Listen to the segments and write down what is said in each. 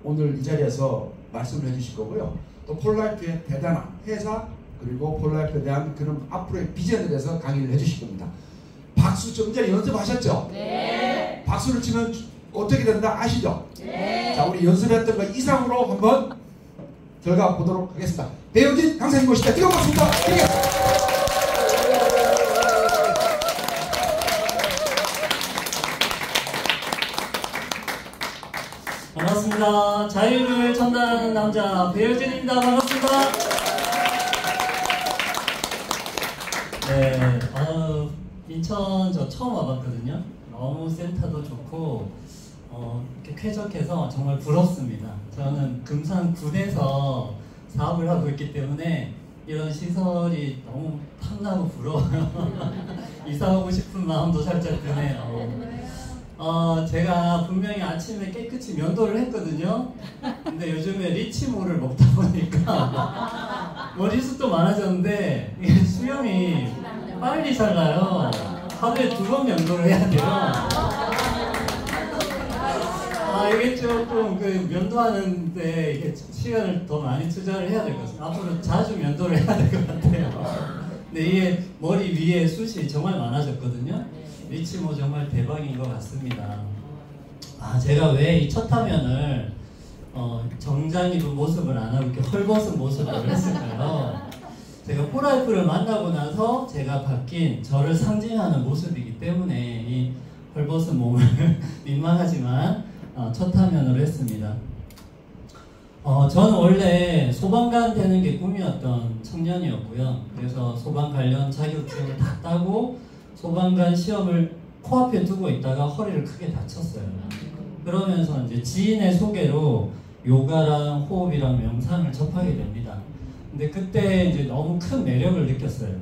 오늘 이 자리에서 말씀을 해주실 거고요. 또 폴라이프의 대단한 회사 그리고 폴라이프에 대한 그런 앞으로의 비전에 대해서 강의를 해주실 겁니다. 박수 좀 전에 연습하셨죠? 네. 박수를 치면 어떻게 된다 아시죠? 네. 자, 우리 연습했던 것 이상으로 한번 들어가 보도록 하겠습니다. 배우진 강사님 모시다. 뜨거운 박수 부탁드리겠습니다. 반갑습니다. 자유를 전달하는 남자 배효진입니다. 반갑습니다. 네, 인천 저 처음 와봤거든요. 너무 센터도 좋고 이렇게 쾌적해서 정말 부럽습니다. 저는 금산군에서 사업을 하고 있기 때문에 이런 시설이 너무 탐나고 부러워요. 이사하고 싶은 마음도 살짝 드네요. 제가 분명히 아침에 깨끗이 면도를 했거든요. 근데 요즘에 리치몰을 먹다 보니까 머리숱도 많아졌는데 이게 수염이 빨리 잘라요. 하루에 2번 면도를 해야 돼요. 이게 조금 면도하는데 이게 시간을 더 많이 투자를 해야 될 것 같아요. 앞으로 자주 면도를 해야 될 것 같아요. 근데 이게 머리 위에 숱이 정말 많아졌거든요. 리치모 정말 대박인 것 같습니다. 제가 왜 이 첫 화면을 정장 입은 모습을 안 하고 이렇게 헐벗은 모습을 했을까요? 제가 폴라이프를 만나고 나서 제가 바뀐 저를 상징하는 모습이기 때문에 이 헐벗은 몸을 민망하지만 첫 화면으로 했습니다. 저는 원래 소방관 되는 게 꿈이었던 청년이었고요. 그래서 소방 관련 자격증을 다 따고 소방관 시험을 코앞에 두고 있다가 허리를 크게 다쳤어요. 그러면서 이제 지인의 소개로 요가랑 호흡이랑 명상을 접하게 됩니다. 근데 그때 이제 너무 큰 매력을 느꼈어요.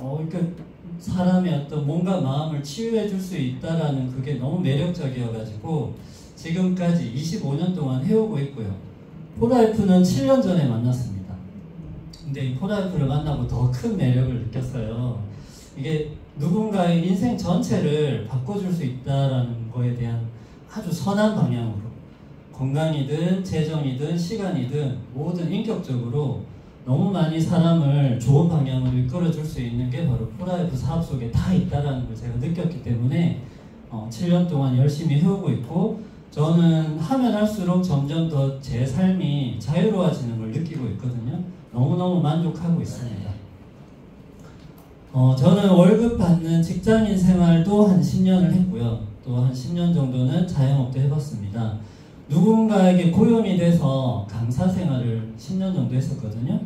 이렇게 사람의 어떤 몸과 마음을 치유해 줄 수 있다라는 그게 너무 매력적이어가지고 지금까지 25년 동안 해오고 있고요. 폴라이프는 7년 전에 만났습니다. 근데 이 폴라이프를 만나고 더 큰 매력을 느꼈어요. 이게 누군가의 인생 전체를 바꿔줄 수 있다라는 거에 대한 아주 선한 방향으로 건강이든 재정이든 시간이든 모든 인격적으로 너무 많이 사람을 좋은 방향으로 이끌어줄 수 있는 게 바로 폴라이프 사업 속에 다 있다라는 걸 제가 느꼈기 때문에 7년 동안 열심히 해오고 있고 저는 하면 할수록 점점 더 제 삶이 자유로워지는 걸 느끼고 있거든요. 너무너무 만족하고 있습니다. 저는 월급 받는 직장인 생활도 한 10년을 했고요. 또 한 10년 정도는 자영업도 해봤습니다. 누군가에게 고용이 돼서 강사 생활을 10년 정도 했었거든요.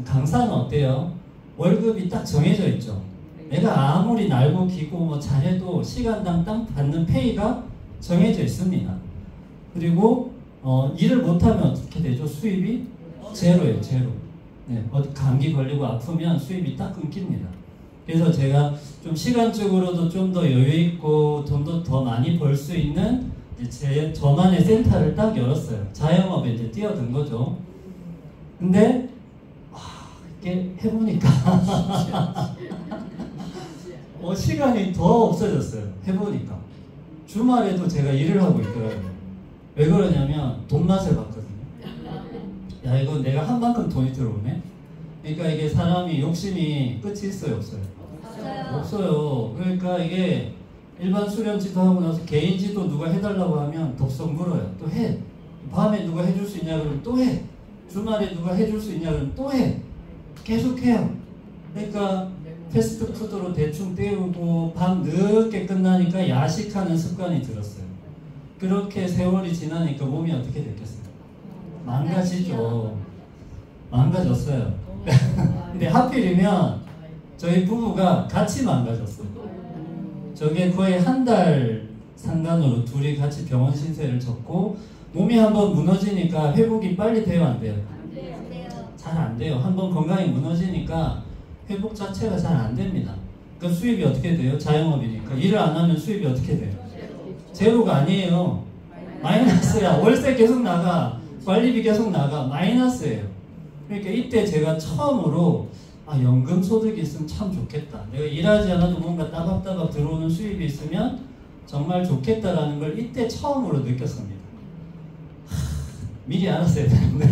강사는 어때요? 월급이 딱 정해져 있죠. 내가 아무리 날고 기고 뭐 잘해도 시간당 딱 받는 페이가 정해져 있습니다. 그리고 일을 못하면 어떻게 되죠? 수입이 제로예요. 제로. 네, 감기 걸리고 아프면 수입이 딱 끊깁니다. 그래서 제가 좀 시간적으로도 좀 더 여유있고 돈도 더 많이 벌 수 있는 저만의 센터를 딱 열었어요. 자영업에 이제 뛰어든 거죠. 근데 이렇게 해보니까 시간이 더 없어졌어요. 해보니까 주말에도 제가 일을 하고 있더라고요. 왜 그러냐면 돈 맛을 봤거든요. 야, 이거 내가 한 만큼 돈이 들어오네. 그러니까 이게 사람이 욕심이 끝이 있어요, 없어요? 없어요. 그러니까 이게 일반 수련지도 하고 나서 개인지도 누가 해달라고 하면 덥석 물어요. 또 해. 밤에 누가 해줄 수 있냐 그러면 또 해. 주말에 누가 해줄 수 있냐 그러면 또 해. 계속 해요. 그러니까 패스트푸드로 대충 때우고 밤 늦게 끝나니까 야식하는 습관이 들었어요. 그렇게 세월이 지나니까 몸이 어떻게 됐겠어요? 망가지죠. 망가졌어요. 근데 하필이면 저희 부부가 같이 망가졌어요. 저게 거의 한 달 상간으로 둘이 같이 병원 신세를 졌고 몸이 한번 무너지니까 회복이 빨리 돼요, 안 돼요? 잘 안 돼요. 한번 건강이 무너지니까 회복 자체가 잘 안 됩니다. 그러니까 수입이 어떻게 돼요? 자영업이니까 일을 안 하면 수입이 어떻게 돼요? 제로가 아니에요. 마이너스야. 월세 계속 나가, 관리비 계속 나가, 마이너스예요. 그러니까 이때 제가 처음으로 연금 소득이 있으면 참 좋겠다. 내가 일하지 않아도 뭔가 따박따박 들어오는 수입이 있으면 정말 좋겠다라는 걸 이때 처음으로 느꼈습니다. 미리 알았어야 되는데.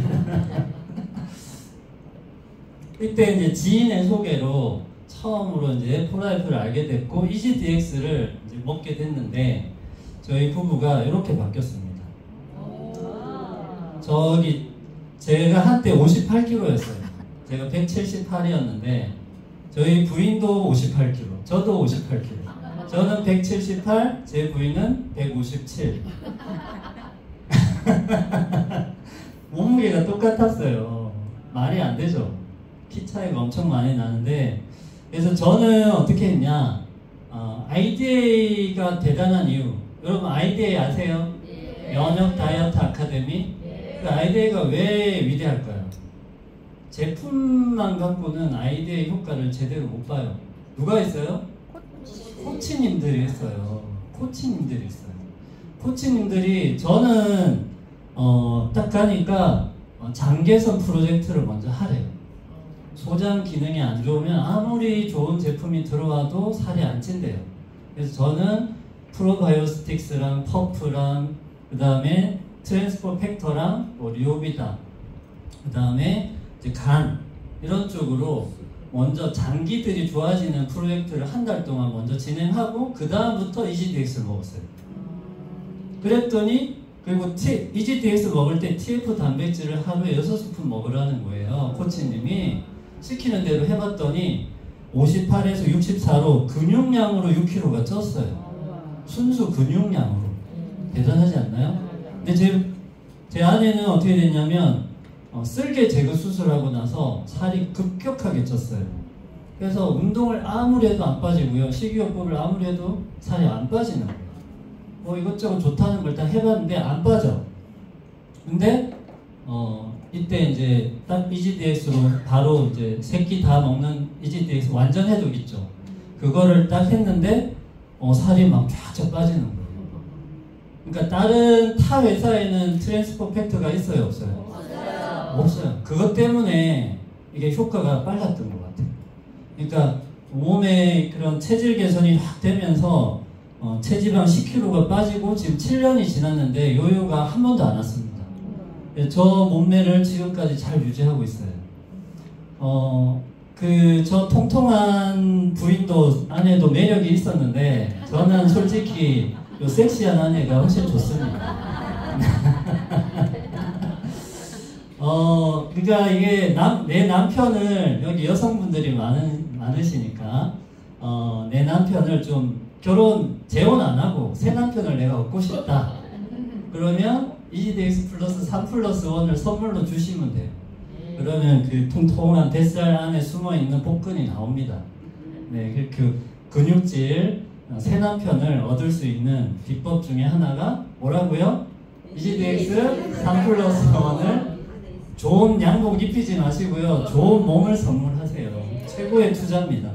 이때 이제 지인의 소개로 처음으로 이제 폴라이프를 알게 됐고 EGDX를 이제 먹게 됐는데 저희 부부가 이렇게 바뀌었습니다. 저기 제가 한때 58kg였어요. 제가 178이었는데 저희 부인도 58kg, 저도 58kg. 저는 178, 제 부인은 157. 몸무게가 똑같았어요. 말이 안 되죠. 키 차이가 엄청 많이 나는데, 그래서 저는 어떻게 했냐, IDA가 대단한 이유. 여러분 IDA 아세요? 면역 다이어트 아카데미? 그 IDA가 왜 위대할까요? 제품만 갖고는 IDA 효과를 제대로 못 봐요. 누가 있어요? 코치님들이 있어요. 코치님들이 있어요. 코치님들이 저는 딱 가니까 장개선 프로젝트를 먼저 하래요. 소장 기능이 안 좋으면 아무리 좋은 제품이 들어와도 살이 안 찐대요. 그래서 저는 프로바이오스틱스랑 퍼프랑 그 다음에 트랜스포 팩터랑 리오비다, 그 다음에 이제 간 이런 쪽으로 먼저 장기들이 좋아지는 프로젝트를 한 달 동안 먼저 진행하고 그 다음부터 EGDX를 먹었어요. 그랬더니 그리고 EGDX 먹을 때 TF 단백질을 하루에 6스푼 먹으라는 거예요. 코치님이 시키는 대로 해봤더니 58에서 64로 근육량으로 6kg가 쪘어요. 순수 근육량으로. 대단하지 않나요? 근데 제 아내는 어떻게 됐냐면 쓸개 제거 수술하고 나서 살이 급격하게 쪘어요. 그래서 운동을 아무리 해도 안 빠지고요. 식이요법을 아무리 해도 살이 안 빠지는 거예요. 뭐 이것저것 좋다는 걸 다 해봤는데 안 빠져. 근데 이때 이제 딱 EGDX로 바로 이제 새끼 다 먹는 EGDX 완전 해독 있죠. 그거를 딱 했는데 살이 막 쫙쫙 빠지는 거예요. 그러니까 다른 타 회사에는 트랜스포 팩터가 있어요, 없어요? 없어요. 그것 때문에 이게 효과가 빨랐던 것 같아요. 그러니까 몸에 그런 체질 개선이 확 되면서 체지방 10kg가 빠지고 지금 7년이 지났는데 요요가 한 번도 안 왔습니다. 저 몸매를 지금까지 잘 유지하고 있어요. 저 통통한 부인도 아내도 매력이 있었는데 저는 솔직히 요 섹시한 아내가 훨씬 좋습니다. 그러니까 이게 내 남편을 여기 여성분들이 많으시니까 내 남편을 좀 재혼 안 하고 새 남편을 내가 얻고 싶다. 그러면 EGDX 플러스 3+1을 선물로 주시면 돼요. 그러면 그 통통한 뱃살 안에 숨어있는 복근이 나옵니다. 네, 그 근육질 새 남편을 얻을 수 있는 비법 중에 하나가 뭐라고요? EGDX 3+1을 좋은 양복 입히지 마시고요. 좋은 몸을 선물하세요. 최고의 투자입니다.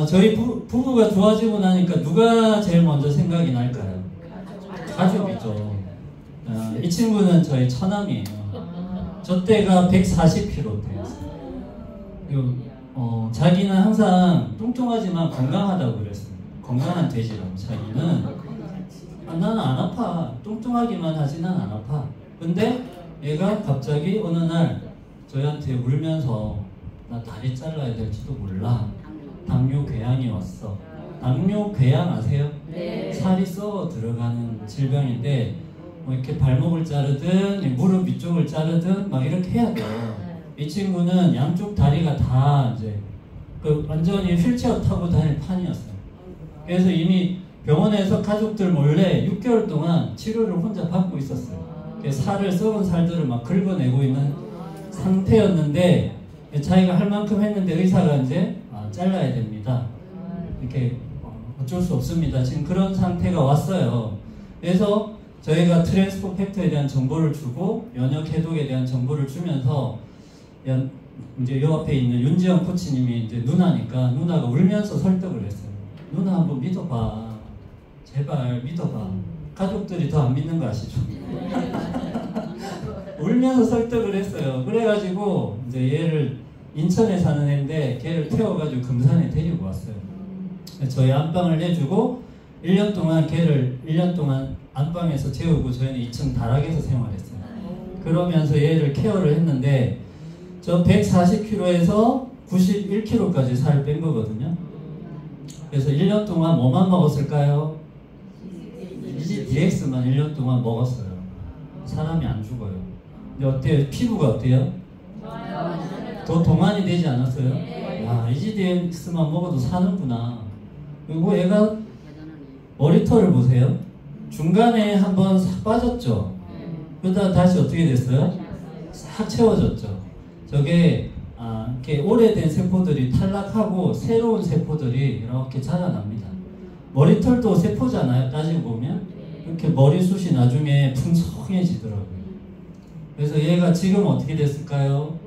저희 부부가 좋아지고 나니까 누가 제일 먼저 생각이 날까요? 가족이죠. 이 친구는 저희 처남이에요. 저 때가 140kg 되었어요. 자기는 항상 뚱뚱하지만 건강하다고 그랬어요. 건강한 돼지라고 자기는. 나는 안 아파. 뚱뚱하기만 하지 난 안 아파. 근데 얘가 갑자기 어느 날 저희한테 울면서 나 다리 잘라야 될지도 몰라. 당뇨 궤양이 왔어. 당뇨 궤양 아세요? 네. 살이 썩어 들어가는 질병인데 뭐 이렇게 발목을 자르든 무릎 위쪽을 자르든 막 이렇게 해야 돼요. 이 친구는 양쪽 다리가 다 이제 완전히 휠체어 타고 다닐 판이었어요. 그래서 이미 병원에서 가족들 몰래 6개월 동안 치료를 혼자 받고 있었어요. 썩은 살들을 막 긁어내고 있는 상태였는데 자기가 할 만큼 했는데 의사가 이제 잘라야 됩니다. 이렇게 어쩔 수 없습니다. 지금 그런 상태가 왔어요. 그래서 저희가 트랜스포 팩터에 대한 정보를 주고 면역 해독에 대한 정보를 주면서 이제 요 앞에 있는 윤지영 코치님이 이제 누나니까 누나가 울면서 설득을 했어요. 누나 한번 믿어봐. 제발 믿어봐. 가족들이 더 안 믿는 거 아시죠? 울면서 설득을 했어요. 그래가지고 이제 얘를 인천에 사는 애인데 걔를 태워가지고 금산에 데리고 왔어요. 저희 안방을 내주고 1년 동안 걔를 1년 동안 안방에서 재우고 저희는 2층 다락에서 생활했어요. 그러면서 얘를 케어를 했는데 저 140kg에서 91kg까지 살을 뺀 거거든요. 그래서 1년 동안 뭐만 먹었을까요? EGDX만 1년 동안 먹었어요. 사람이 안 죽어요. 근데 어때요? 피부가 어때요? 더 동안이 되지 않았어요? 야, EGDX만 먹어도 사는구나. 그리고 얘가 머리털을 보세요. 중간에 한번 싹 빠졌죠. 그러다 다시 어떻게 됐어요? 싹 채워졌죠. 저게 이렇게 오래된 세포들이 탈락하고 새로운 세포들이 이렇게 자라납니다. 머리털도 세포잖아요. 따지고 보면 이렇게 머리숱이 나중에 풍성해지더라고요. 그래서 얘가 지금 어떻게 됐을까요?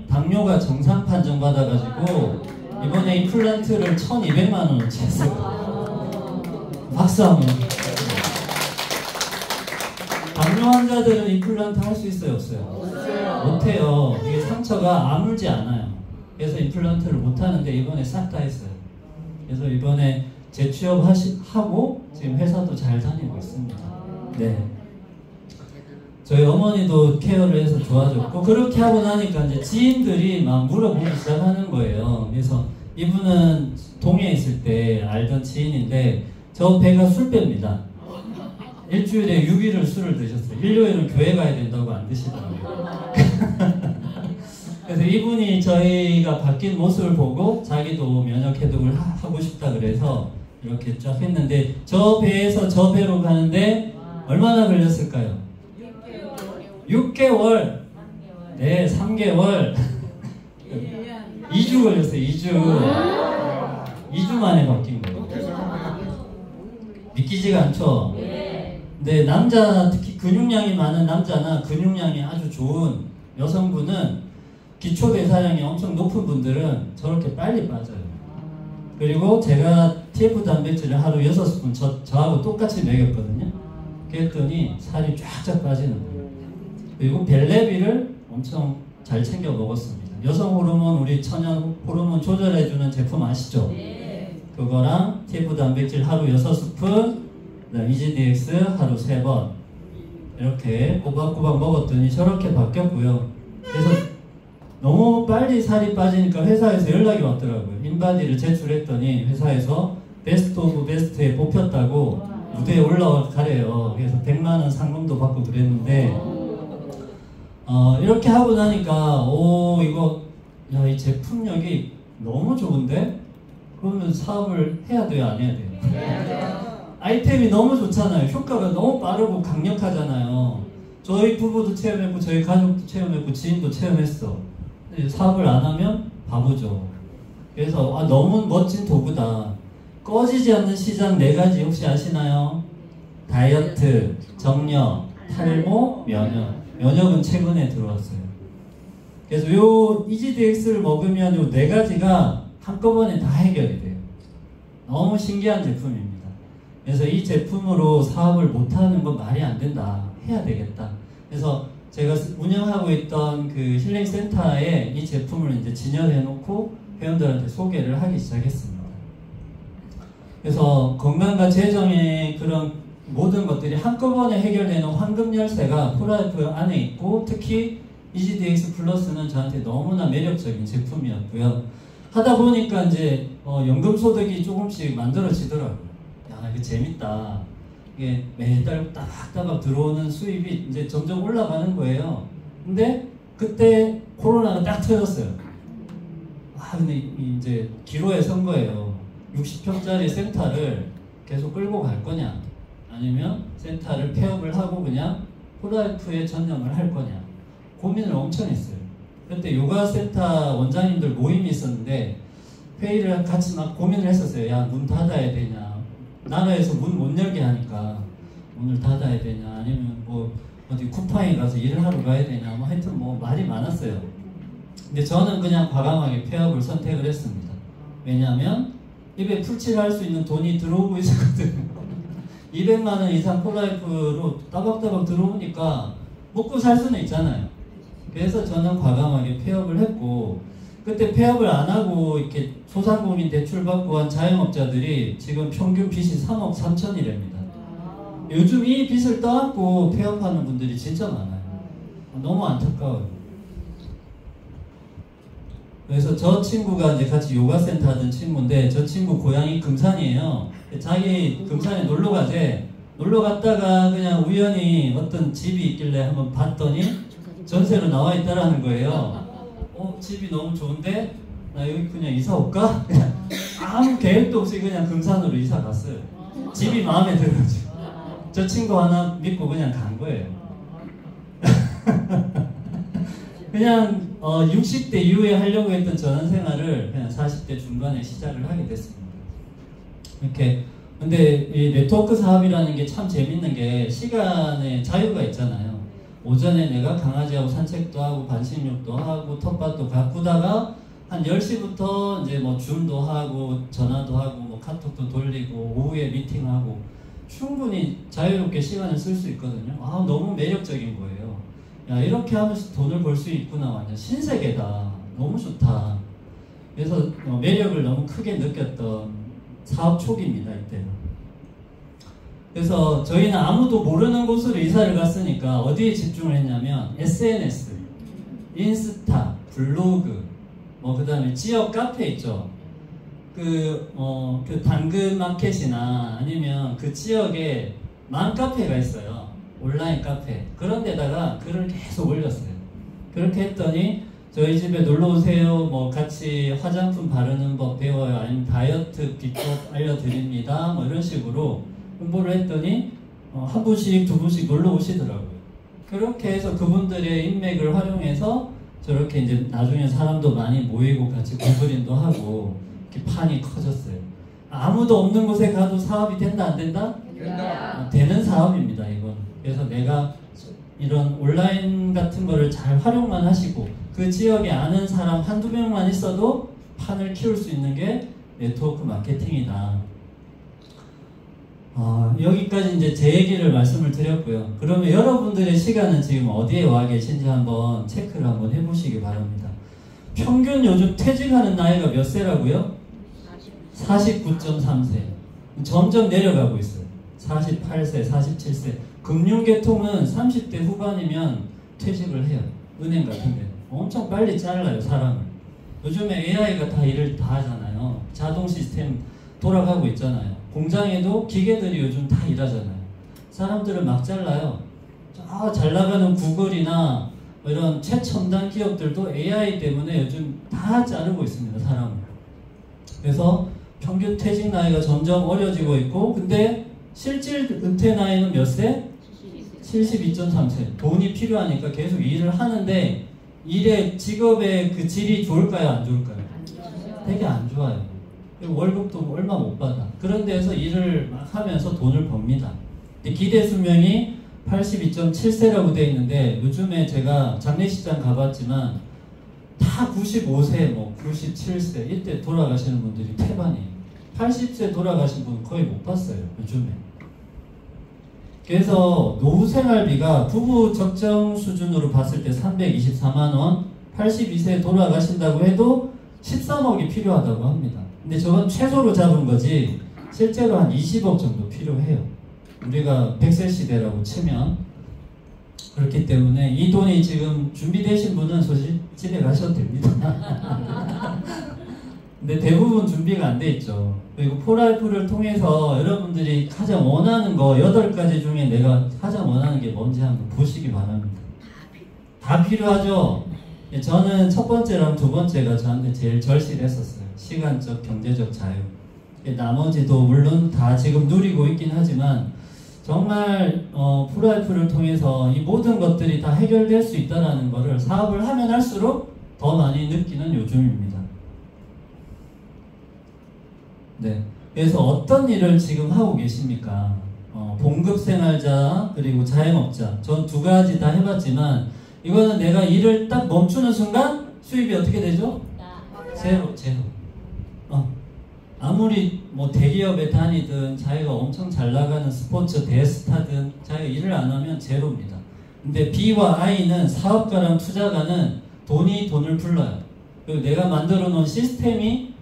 당뇨가 정상 판정 받아가지고 이번에 임플란트를 1,200만 원어치 했어요. 박수 한번. 당뇨 환자들은 임플란트 할 수 있어요, 없어요? 못해요. 이게 상처가 아물지 않아요. 그래서 임플란트를 못하는데 이번에 싹 다 했어요. 그래서 이번에 재취업하고 지금 회사도 잘 다니고 있습니다. 네. 저희 어머니도 케어를 해서 좋아졌고, 그렇게 하고 나니까 이제 지인들이 막 물어보기 시작하는 거예요. 그래서 이분은 동해에 있을 때 알던 지인인데 저 배가 술 뺍니다. 일주일에 6일을 술을 드셨어요. 일요일은 교회 가야 된다고 안 드시더라고요. 그래서 이분이 저희가 바뀐 모습을 보고 자기도 면역 해독을 하고 싶다 그래서 이렇게 쫙 했는데 저 배에서 저 배로 가는데 얼마나 걸렸을까요? 6개월. 네, 3개월. 2주 걸렸어요. 2주 만에 바뀐 거예요. 믿기지가 않죠? 네, 남자, 특히 근육량이 많은 남자나 근육량이 아주 좋은 여성분은 기초 대사량이 엄청 높은 분들은 저렇게 빨리 빠져요. 그리고 제가 TF 단백질을 하루 6스푼 저하고 똑같이 먹였거든요. 그랬더니 살이 쫙쫙 빠지는 거예요. 그리고 벨레비를 엄청 잘 챙겨 먹었습니다. 여성 호르몬, 우리 천연 호르몬 조절해주는 제품 아시죠? 그거랑 TF 단백질 하루 6스푼, EGDX 하루 3번 이렇게 꼬박꼬박 먹었더니 저렇게 바뀌었고요. 그래서 너무 빨리 살이 빠지니까 회사에서 연락이 왔더라고요. 인바디를 제출했더니 회사에서 베스트 오브 베스트에 뽑혔다고 무대에 올라가래요. 그래서 100만원 상금도 받고 그랬는데 이렇게 하고 나니까 이 제품력이 너무 좋은데? 그러면 사업을 해야 돼요? 안 해야 돼요? 아이템이 너무 좋잖아요. 효과가 너무 빠르고 강력하잖아요. 저희 부부도 체험했고 저희 가족도 체험했고 지인도 체험했어. 근데 사업을 안 하면 바보죠. 그래서 너무 멋진 도구다. 꺼지지 않는 시장 4가지 혹시 아시나요? 다이어트, 정력, 탈모, 면역. 면역은 최근에 들어왔어요. 그래서 요 EGDX를 먹으면 요 4가지가 한꺼번에 다 해결이 돼요. 너무 신기한 제품입니다. 그래서 이 제품으로 사업을 못하는 건 말이 안 된다. 해야 되겠다. 그래서 제가 운영하고 있던 그 힐링센터에 이 제품을 이제 진열해 놓고 회원들한테 소개를 하기 시작했습니다. 그래서 건강과 재정의 그런 모든 것들이 한꺼번에 해결되는 황금 열쇠가 폴라이프 안에 있고, 특히 EGDX 플러스는 저한테 너무나 매력적인 제품이었고요. 하다 보니까 이제 연금소득이 조금씩 만들어지더라고요. 야, 이거 재밌다. 이게 매달 따박따박 들어오는 수입이 이제 점점 올라가는 거예요. 근데 그때 코로나가 딱 터졌어요. 근데 이제 기로에 선 거예요. 60평짜리 센터를 계속 끌고 갈 거냐, 아니면 센터를 폐업을 하고 그냥 폴라이프에 전념을 할 거냐 고민을 엄청 했어요. 그때 요가센터 원장님들 모임이 있었는데 회의를 같이 막 고민을 했었어요. 야, 문 닫아야 되냐, 나라에서 문 못 열게 하니까 문을 닫아야 되냐, 아니면 뭐 어디 쿠팡에 가서 일을 하러 가야 되냐, 뭐 하여튼 뭐 말이 많았어요. 근데 저는 그냥 과감하게 폐업을 선택을 했습니다. 왜냐하면 입에 풀칠할 수 있는 돈이 들어오고 있었거든요. 200만원 이상 폴라이프로 따박따박 들어오니까 먹고 살 수는 있잖아요. 그래서 저는 과감하게 폐업을 했고, 그때 폐업을 안 하고 이렇게 소상공인 대출 받고 한 자영업자들이 지금 평균 빚이 3억 3천이랍니다. 요즘 이 빚을 떠안고 폐업하는 분들이 진짜 많아요. 너무 안타까워요. 그래서 저 친구가 이제 같이 요가센터 하던 친구인데, 저 친구 고향이 금산이에요. 자기 금산에 놀러 가재. 놀러 갔다가 그냥 우연히 어떤 집이 있길래 한번 봤더니 전세로 나와 있다라는 거예요. 집이 너무 좋은데 나 여기 그냥 이사 올까? 그냥 아무 계획도 없이 그냥 금산으로 이사 갔어요. 집이 마음에 들어가지고. 저 친구 하나 믿고 그냥 간 거예요. 그냥 60대 이후에 하려고 했던 전원생활을 그냥 40대 중반에 시작을 하게 됐습니다. 이렇게. 근데 이 네트워크 사업이라는 게 참 재밌는 게 시간에 자유가 있잖아요. 오전에 내가 강아지하고 산책도 하고 반신욕도 하고 텃밭도 가꾸다가 한 10시부터 이제 뭐 줌도 하고 전화도 하고 뭐 카톡도 돌리고 오후에 미팅하고 충분히 자유롭게 시간을 쓸 수 있거든요. 너무 매력적인 거예요. 야, 이렇게 하면서 돈을 벌 수 있구나. 완전 신세계다. 너무 좋다. 그래서 매력을 너무 크게 느꼈던 사업 초기입니다, 이때는. 그래서 저희는 아무도 모르는 곳으로 이사를 갔으니까 어디에 집중을 했냐면 SNS, 인스타, 블로그, 그 다음에 지역 카페 있죠. 그 당근 마켓이나 아니면 그 지역에 맘카페가 있어요. 온라인 카페. 그런 데다가 글을 계속 올렸어요. 그렇게 했더니 저희 집에 놀러 오세요. 같이 화장품 바르는 법 배워요. 아니면 다이어트 비법 알려드립니다. 이런 식으로 홍보를 했더니 한 분씩 두 분씩 놀러 오시더라고요. 그렇게 해서 그분들의 인맥을 활용해서 저렇게 이제 나중에 사람도 많이 모이고 같이 구글인도 하고 이렇게 판이 커졌어요. 아무도 없는 곳에 가도 사업이 된다 안 된다? 된다. 되는 사업입니다, 이건. 그래서 내가 이런 온라인 같은 거를 잘 활용만 하시고 그 지역에 아는 사람 한두 명만 있어도 판을 키울 수 있는 게 네트워크 마케팅이다. 여기까지 이제 제 얘기를 말씀을 드렸고요. 그러면 여러분들의 시간은 지금 어디에 와 계신지 한번 체크를 한번 해보시기 바랍니다. 평균 요즘 퇴직하는 나이가 몇 세라고요? 49.3세. 점점 내려가고 있어요. 48세, 47세. 금융계통은 30대 후반이면 퇴직을 해요. 은행 같은 데. 엄청 빨리 잘라요, 사람을. 요즘에 AI가 다 일을 다 하잖아요. 자동 시스템 돌아가고 있잖아요. 공장에도 기계들이 요즘 다 일하잖아요. 사람들을 막 잘라요. 잘 나가는 구글이나 이런 최첨단 기업들도 AI 때문에 요즘 다 자르고 있습니다, 사람을. 그래서 평균 퇴직 나이가 점점 어려지고 있고, 근데 실질 은퇴 나이는 몇 세? 72.3세. 돈이 필요하니까 계속 일을 하는데 일의 직업의 그 질이 좋을까요, 안 좋을까요? 되게 안 좋아요. 월급도 얼마 못 받아. 그런 데서 일을 막 하면서 돈을 법니다. 기대 수명이 82.7세라고 되어 있는데, 요즘에 제가 장례식장 가봤지만 다 95세, 97세 이때 돌아가시는 분들이 태반이에요. 80세 돌아가신 분 거의 못 봤어요, 요즘에. 그래서 노후생활비가 부부 적정 수준으로 봤을 때 324만원, 82세에 돌아가신다고 해도 13억이 필요하다고 합니다. 근데 저건 최소로 잡은 거지 실제로 한 20억 정도 필요해요. 우리가 100세 시대라고 치면. 그렇기 때문에 이 돈이 지금 준비되신 분은 소식 집에 가셔도 됩니다. 근데 대부분 준비가 안 돼 있죠. 그리고 포라이프를 통해서 여러분들이 가장 원하는 거 8가지 중에 내가 가장 원하는 게 뭔지 한번 보시기 바랍니다. 다 필요하죠? 저는 첫 번째랑 두 번째가 저한테 제일 절실했었어요. 시간적, 경제적 자유. 나머지도 물론 다 지금 누리고 있긴 하지만 정말 프라이프를 통해서 이 모든 것들이 다 해결될 수 있다는 것을 사업을 하면 할수록 더 많이 느끼는 요즘입니다. 네, 그래서 어떤 일을 지금 하고 계십니까? 봉급생활자 그리고 자영업자, 전 두 가지 다 해봤지만 이거는 내가 일을 딱 멈추는 순간 수입이 어떻게 되죠? 제로. 아무리 대기업에 다니든 자기가 엄청 잘 나가는 스포츠 대스타든 자기가 일을 안 하면 제로입니다. 근데 B와 I는 사업가랑 투자가는 돈이 돈을 불러요. 그리고 내가 만들어 놓은 시스템이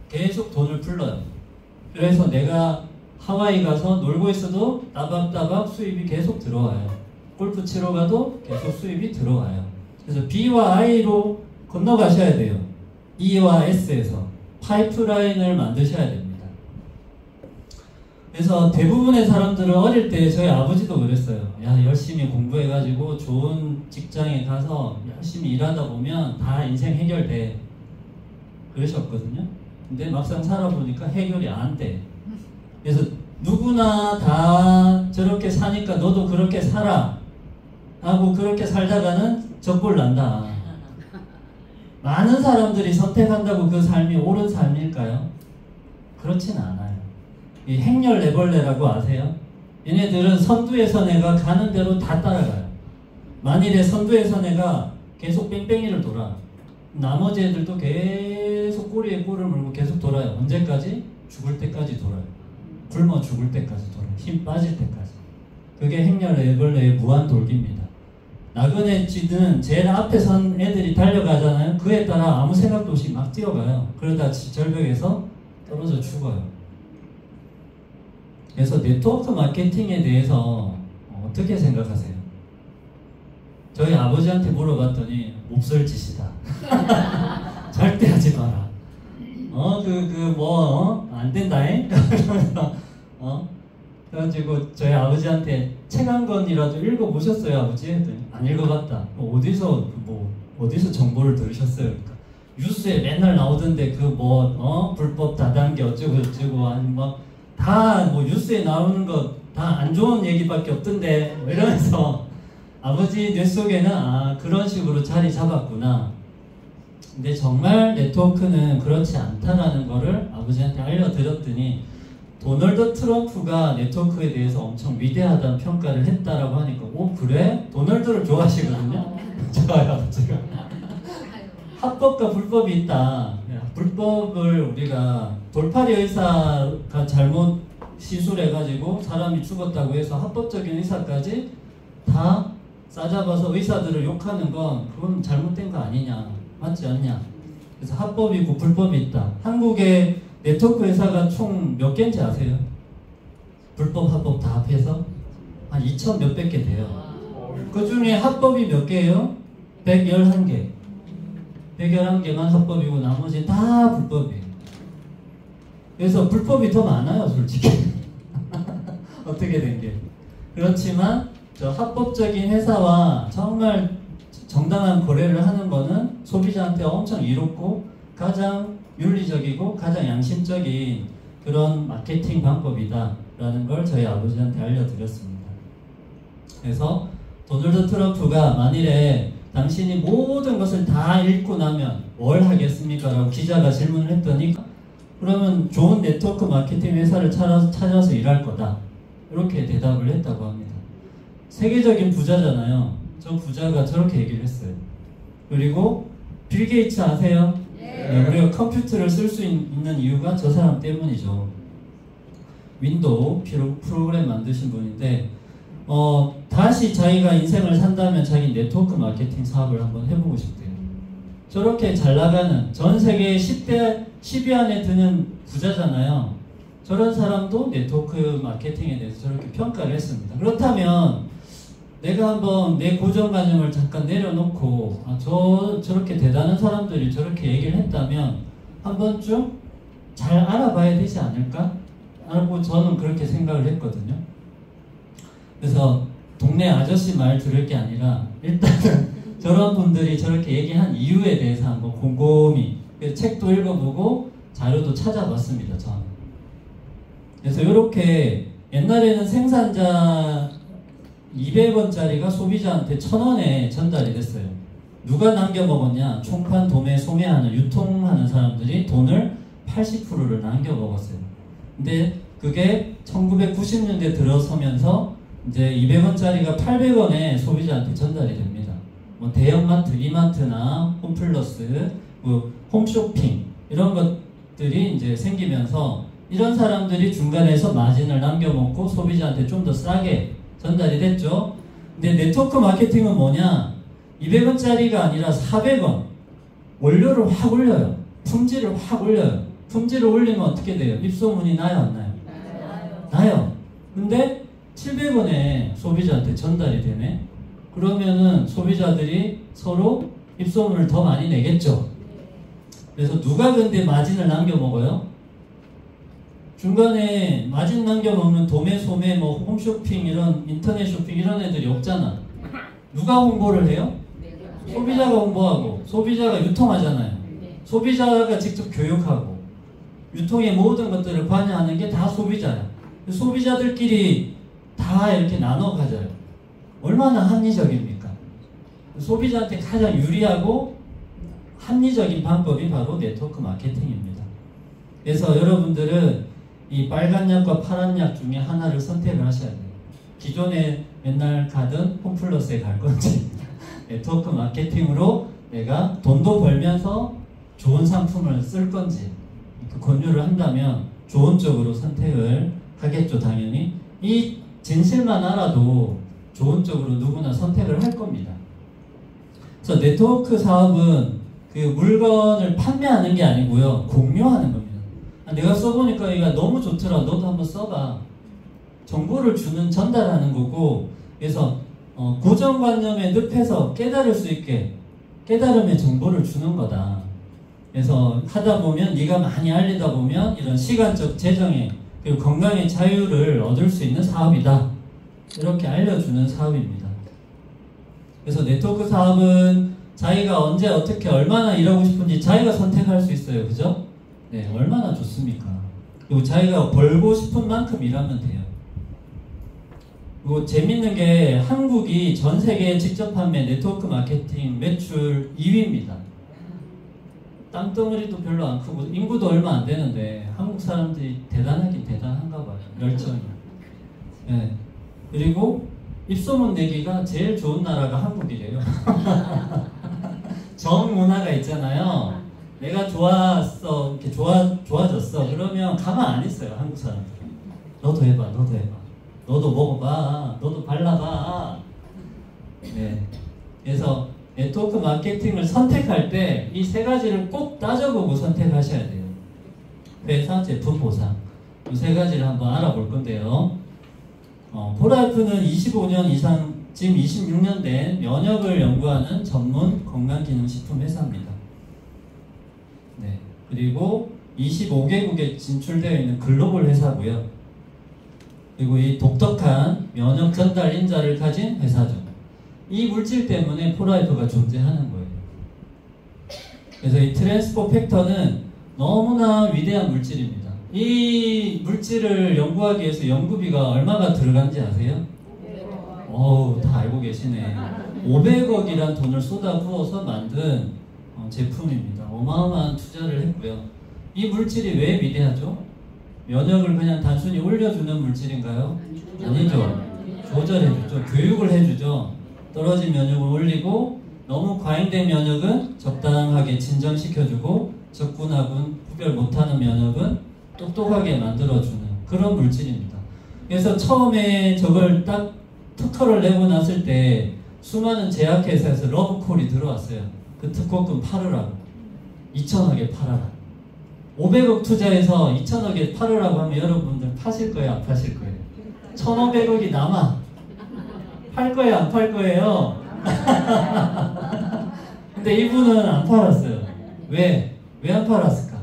계속 돈을 불러요. 그래서 내가 하와이 가서 놀고 있어도 따박따박 수입이 계속 들어와요. 골프 치러 가도 계속 수입이 들어와요. 그래서 B와 I로 건너가셔야 돼요. E와 S에서 파이프라인을 만드셔야 됩니다. 그래서 대부분의 사람들은 어릴 때 저희 아버지도 그랬어요. 야, 열심히 공부해가지고 좋은 직장에 가서 열심히 일하다 보면 다 인생 해결돼. 그러셨거든요. 근데 막상 살아보니까 해결이 안 돼. 그래서 누구나 다 저렇게 사니까 너도 그렇게 살아 하고 그렇게 살다가는 적골 난다. 많은 사람들이 선택한다고 그 삶이 옳은 삶일까요? 그렇진 않아요. 이 행렬내벌레라고 아세요? 얘네들은 선두의 선애가 가는 대로 다 따라가요. 만일에 선두의 선애가 계속 뺑뺑이를 돌아, 나머지 애들도 계속 꼬리에 꼬리를 물고 계속 돌아요. 언제까지? 죽을 때까지 돌아요. 굶어 죽을 때까지 돌아요. 힘 빠질 때까지. 그게 행렬내벌레의 무한 돌기입니다. 나그네 쥐는 제일 앞에 선 애들이 달려가잖아요. 그에 따라 아무 생각도 없이 막 뛰어가요. 그러다 절벽에서 떨어져 죽어요. 그래서 네트워크 마케팅에 대해서 어떻게 생각하세요? 저희 아버지한테 물어봤더니 몹쓸 짓이다. 절대 하지 마라. 안 된다잉? 그래가지고 저희 아버지한테 책 한 권이라도 읽어보셨어요, 아버지? 했더니 안 읽어봤다. 어디서 정보를 들으셨어요? 그러니까 뉴스에 맨날 나오던데 불법 다단계 어쩌고 아니 뉴스에 나오는 거 다 안 좋은 얘기밖에 없던데 이러면서 아버지 뇌 속에는 그런 식으로 자리 잡았구나. 근데 정말 네트워크는 그렇지 않다라는 거를 아버지한테 알려드렸더니 도널드 트럼프가 네트워크에 대해서 엄청 위대하다는 평가를 했다라고 하니까 그래? 도널드를 좋아하시거든요? 좋아요, 아버지가. 합법과 불법이 있다. 불법을 우리가 돌팔이 의사가 잘못 시술해가지고 사람이 죽었다고 해서 합법적인 의사까지 다 싸잡아서 의사들을 욕하는 건 그건 잘못된 거 아니냐, 맞지 않냐. 그래서 합법이 있고 불법이 있다. 한국에 네트워크 회사가 총 몇 개인지 아세요? 불법, 합법 다 합해서 한 2,000 몇백 개 돼요. 그 중에 합법이 몇 개예요? 111개. 111개만 합법이고 나머지 다 불법이에요. 그래서 불법이 더 많아요, 솔직히. 어떻게 된 게. 그렇지만 저 합법적인 회사와 정말 정당한 거래를 하는 거는 소비자한테 엄청 이롭고 가장 윤리적이고 가장 양심적인 그런 마케팅 방법이다 라는 걸 저희 아버지한테 알려드렸습니다. 그래서 도널드 트럼프가 만일에 당신이 모든 것을 다 읽고 나면 뭘 하겠습니까? 라고 기자가 질문을 했더니 그러면 좋은 네트워크 마케팅 회사를 찾아서 일할 거다. 이렇게 대답을 했다고 합니다. 세계적인 부자잖아요. 저 부자가 저렇게 얘기를 했어요. 그리고 빌 게이츠 아세요? 네, 우리가 컴퓨터를 쓸 수 있는 이유가 저 사람 때문이죠. 윈도우 프로그램 만드신 분인데 다시 자기가 인생을 산다면 자기 네트워크 마케팅 사업을 한번 해보고 싶대요. 저렇게 잘 나가는 전 세계 10위 안에 드는 부자잖아요. 저런 사람도 네트워크 마케팅에 대해서 저렇게 평가를 했습니다. 그렇다면 내가 한번 내 고정관념을 잠깐 내려놓고 저렇게 대단한 사람들이 저렇게 얘기를 했다면 한 번쯤 잘 알아봐야 되지 않을까? 라고 저는 그렇게 생각을 했거든요. 그래서 동네 아저씨 말 들을 게 아니라 일단은 저런 분들이 저렇게 얘기한 이유에 대해서 한번 곰곰이 책도 읽어보고 자료도 찾아봤습니다. 저는. 그래서 이렇게 옛날에는 생산자 200원짜리가 소비자한테 1,000원에 전달이 됐어요. 누가 남겨먹었냐? 총판, 도매, 소매하는, 유통하는 사람들이 돈을 80%를 남겨먹었어요. 근데 그게 1990년대 들어서면서 이제 200원짜리가 800원에 소비자한테 전달이 됩니다. 뭐 대형마트, 이마트나 홈플러스, 뭐 홈쇼핑 이런 것들이 이제 생기면서 이런 사람들이 중간에서 마진을 남겨먹고 소비자한테 좀 더 싸게 전달이 됐죠. 근데 네트워크 마케팅은 뭐냐? 200원짜리가 아니라 400원. 원료를 확 올려요. 품질을 확 올려요. 품질을 올리면 어떻게 돼요? 입소문이 나요, 안 나요? 나요. 근데 700원에 소비자한테 전달이 되네. 그러면은 소비자들이 서로 입소문을 더 많이 내겠죠. 그래서 누가 근데 마진을 남겨 먹어요? 중간에 마진 남겨 먹는 도매, 소매, 뭐 홈쇼핑 이런 인터넷 쇼핑 이런 애들이 없잖아. 누가 홍보를 해요? 소비자가 홍보하고 소비자가 유통하잖아요. 소비자가 직접 교육하고 유통의 모든 것들을 관여하는 게 다 소비자야. 소비자들끼리 다 이렇게 나눠 가져요. 얼마나 합리적입니까? 소비자한테 가장 유리하고 합리적인 방법이 바로 네트워크 마케팅입니다. 그래서 여러분들은 이 빨간 약과 파란 약 중에 하나를 선택을 하셔야 돼요. 기존에 맨날 가던 홈플러스에 갈 건지 네트워크 마케팅으로 내가 돈도 벌면서 좋은 상품을 쓸 건지 권유를 한다면 좋은 쪽으로 선택을 하겠죠. 당연히 이 진실만 알아도 좋은 쪽으로 누구나 선택을 할 겁니다. 그래서 네트워크 사업은 그 물건을 판매하는 게 아니고요, 공유하는 겁니다. 내가 써보니까 이거 너무 좋더라, 너도 한번 써봐. 정보를 주는, 전달하는 거고, 그래서 고정관념에 늪에서 깨달을 수 있게 깨달음의 정보를 주는 거다. 그래서 하다 보면, 네가 많이 알리다 보면 이런 시간적 재정에 그리고 건강의 자유를 얻을 수 있는 사업이다. 이렇게 알려주는 사업입니다. 그래서 네트워크 사업은 자기가 언제 어떻게 얼마나 일하고 싶은지 자기가 선택할 수 있어요. 그죠? 네, 얼마나 좋습니까? 그리고 자기가 벌고 싶은 만큼 일하면 돼요. 그리고 재밌는 게 한국이 전 세계 직접 판매 네트워크 마케팅 매출 2위입니다. 땅덩어리도 별로 안 크고 인구도 얼마 안 되는데 한국 사람들이 대단하긴 대단한가 봐요. 열정이. 네. 그리고 입소문 내기가 제일 좋은 나라가 한국이래요. 정문화가 있잖아요. 내가 좋았어, 이렇게 좋아졌어. 그러면 가만 안 있어요, 한국 사람들. 너도 해봐, 너도 해봐. 너도 먹어봐, 너도 발라봐. 네. 그래서 네트워크 마케팅을 선택할 때 이 세 가지를 꼭 따져보고 선택하셔야 돼요. 회사, 제품, 보상. 이 세 가지를 한번 알아볼 건데요. 폴라이프는 25년 이상, 지금 26년 된 면역을 연구하는 전문 건강기능식품 회사입니다. 네. 그리고 25개국에 진출되어 있는 글로벌 회사고요. 그리고 이 독특한 면역 전달 인자를 가진 회사죠. 이 물질 때문에 폴라이프가 존재하는 거예요. 그래서 이 트랜스포 팩터는 너무나 위대한 물질입니다. 이 물질을 연구하기 위해서 연구비가 얼마가 들어간지 아세요? 어우, 다 알고 계시네. 500억이란 돈을 쏟아부어서 만든 제품입니다. 어마어마한 투자를 했고요. 이 물질이 왜 위대하죠? 면역을 그냥 단순히 올려주는 물질인가요? 아니죠. 조절해주죠. 교육을 해주죠. 떨어진 면역을 올리고 너무 과잉된 면역은 적당하게 진정시켜주고 적군하군 구별 못하는 면역은 똑똑하게 만들어주는 그런 물질입니다. 그래서 처음에 저걸 딱 특허를 내고 났을 때 수많은 제약회사에서 러브콜이 들어왔어요. 그 특허금 팔으라고. 2천억에 팔아라. 500억 투자해서 2천억에 팔으라고 하면 여러분들 파실 거예요, 안 파실 거예요? 1,500억이 남아. 팔 거예요, 안 팔 거예요? 근데 이분은 안 팔았어요. 왜? 왜 안 팔았을까?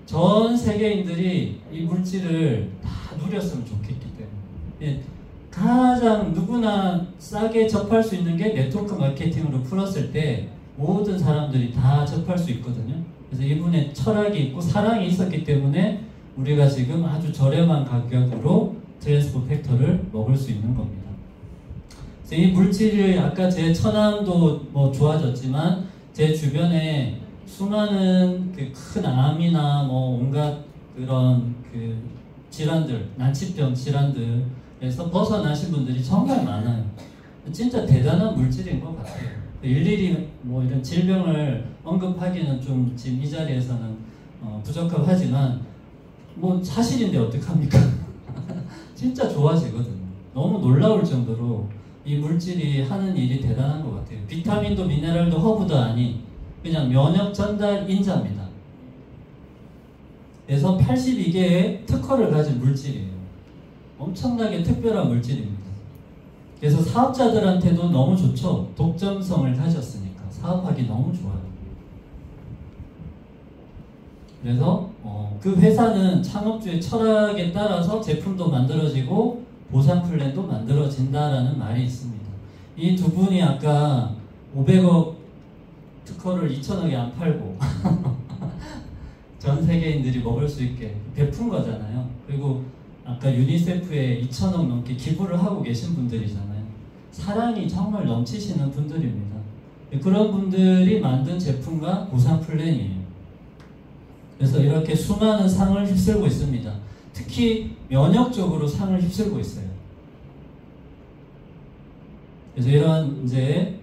전 세계인들이 이 물질을 다 누렸으면 좋겠기 때문에. 가장 누구나 싸게 접할 수 있는 게 네트워크 마케팅으로 풀었을 때 모든 사람들이 다 접할 수 있거든요. 그래서 이분의 철학이 있고 사랑이 있었기 때문에 우리가 지금 아주 저렴한 가격으로 트랜스포 팩터를 먹을 수 있는 겁니다. 그래서 이 물질을 아까 제 처남도 뭐 좋아졌지만 제 주변에 수많은 그 큰 암이나 뭐 온갖 그런 그 질환들, 난치병 질환들에서 벗어나신 분들이 정말 많아요. 진짜 대단한 물질인 것 같아요. 일일이 뭐 이런 질병을 언급하기는 좀 지금 이 자리에서는 부적합 하지만 뭐 사실인데 어떡합니까? 진짜 좋아지거든요. 너무 놀라울 정도로 이 물질이 하는 일이 대단한 것 같아요. 비타민도 미네랄도 허브도 아닌 그냥 면역 전달 인자입니다. 그래서 82개의 특허를 가진 물질이에요. 엄청나게 특별한 물질입니다. 그래서 사업자들한테도 너무 좋죠. 독점성을 가졌으니까 사업하기 너무 좋아요. 그래서 그 회사는 창업주의 철학에 따라서 제품도 만들어지고 보상 플랜도 만들어진다라는 말이 있습니다. 이 두 분이 아까 500억 특허를 2천억에 안 팔고 전 세계인들이 먹을 수 있게 베푼 거잖아요. 그리고 아까 유니세프에 2천억 넘게 기부를 하고 계신 분들이잖아요. 사랑이 정말 넘치시는 분들입니다. 그런 분들이 만든 제품과 보상 플랜이에요. 그래서 이렇게 수많은 상을 휩쓸고 있습니다. 특히 면역적으로 상을 휩쓸고 있어요. 그래서 이런 이제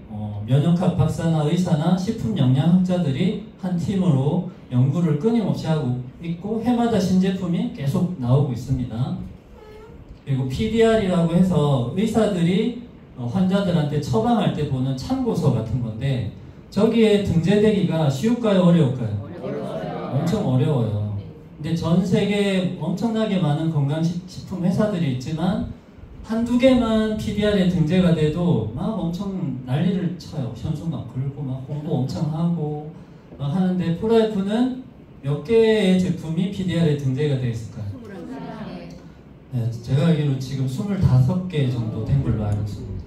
면역학 박사나 의사나 식품영양학자들이 한 팀으로 연구를 끊임없이 하고 있고 해마다 신제품이 계속 나오고 있습니다. 그리고 PDR이라고 해서 의사들이 환자들한테 처방할 때 보는 참고서 같은 건데 저기에 등재되기가 쉬울까요? 어려울까요? 엄청 어려워요. 근데 전 세계에 엄청나게 많은 건강식품 회사들이 있지만 한두 개만 PDR에 등재가 돼도 막 엄청 난리를 쳐요. 현수 막 걸고 막 홍보 엄청 하고 막 하는데 프로라이프는 몇 개의 제품이 PDR에 등재가 되어 있을까요? 21개. 네, 제가 알기로 지금 25개 정도 된 걸로 알고 있습니다.